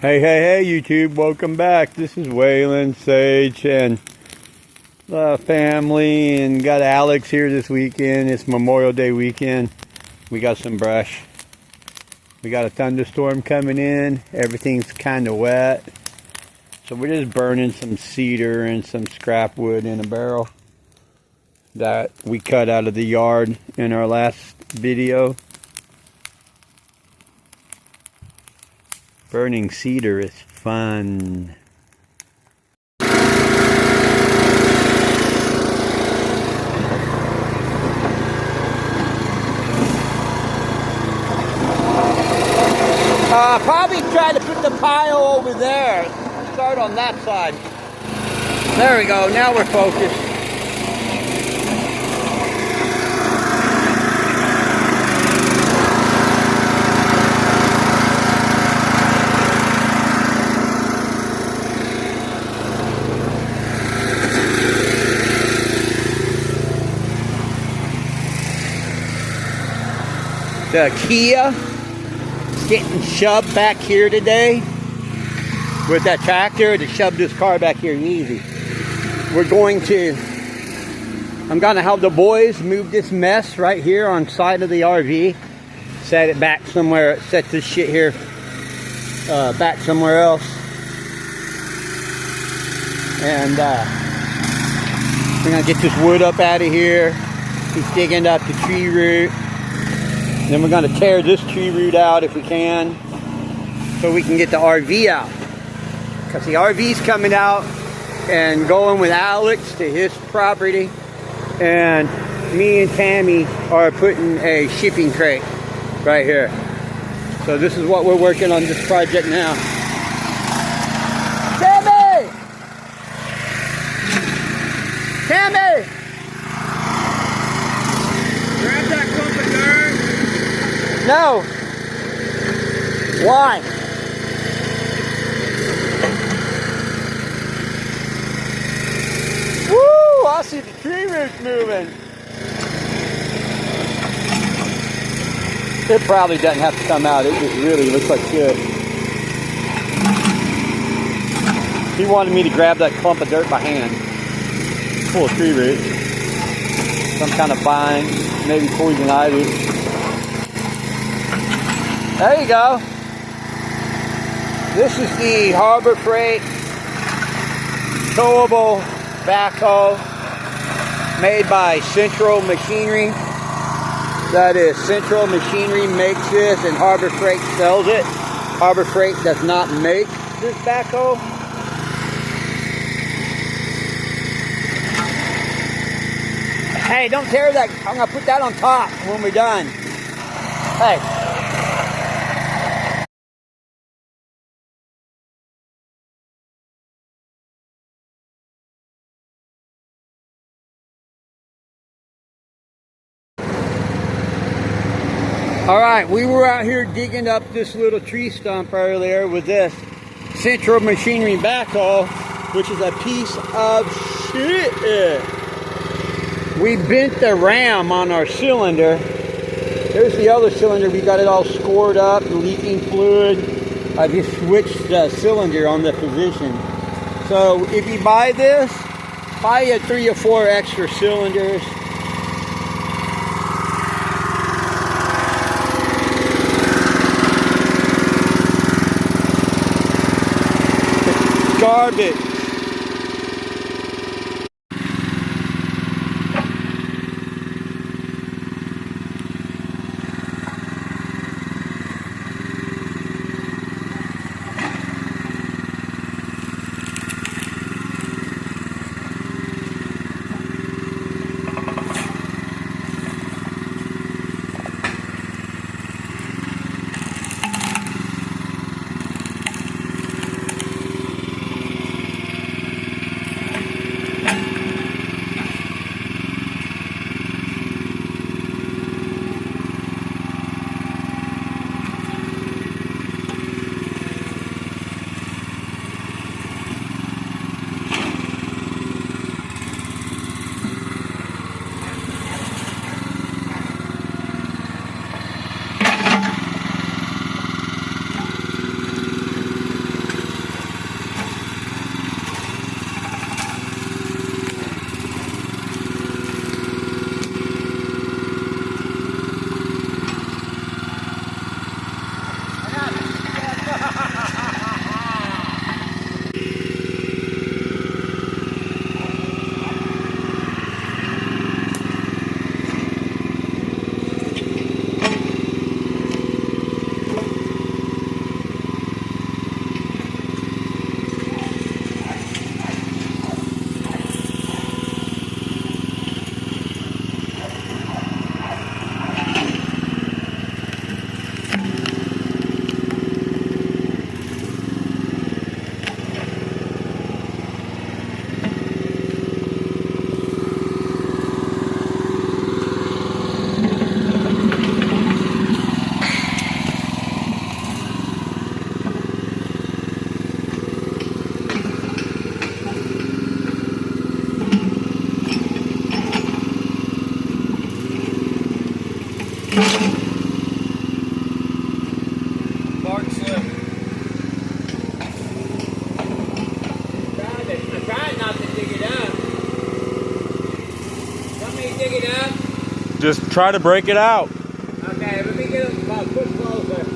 Hey, YouTube, welcome back. This is Waylon, Sage, and the family, and got Alex here this weekend. It's Memorial Day weekend. We got some brush. We got a thunderstorm coming in. Everything's kind of wet. So we're just burning some cedar and some scrap wood in a barrel that we cut out of the yard in our last video. Burning cedar is fun. Probably try to put the pile over there. Start on that side. There we go. Now we're focused. The Kia is getting shoved back here today with that tractor to shove this car back here easy. I'm going to have the boys move this mess right here on side of the RV, set it back somewhere, set this shit here back somewhere else, and we're going to get this wood up out of here. He's digging up the tree root. Then we're going to tear this tree root out if we can, so we can get the RV out. Because the RV's coming out and going with Alex to his property. And me and Tammy are putting a shipping crate right here. So this is what we're working on this project now. Tammy! Tammy! Grab that clump of dirt. No. Why? Woo! I see the tree roots moving. It probably doesn't have to come out. It just really looks like shit. He wanted me to grab that clump of dirt by hand. Full of tree roots. Some kind of vine, maybe poison ivy. There you go. This is the Harbor Freight towable backhoe made by Central Machinery. That is, Central Machinery makes this and Harbor Freight sells it. Harbor Freight does not make this backhoe. Hey, don't tear that. I'm going to put that on top when we're done. Hey. Alright, we were out here digging up this little tree stump earlier with this Central Machinery backhoe, which is a piece of shit. We bent the ram on our cylinder. There's the other cylinder. We got it all scored up, leaking fluid. I just switched the cylinder on the position. So if you buy this, buy you 3 or 4 extra cylinders. Garbage. Bark slip. I'm trying not to dig it up. Want me to dig it up? Just try to break it out. Okay, let me get a foot closer.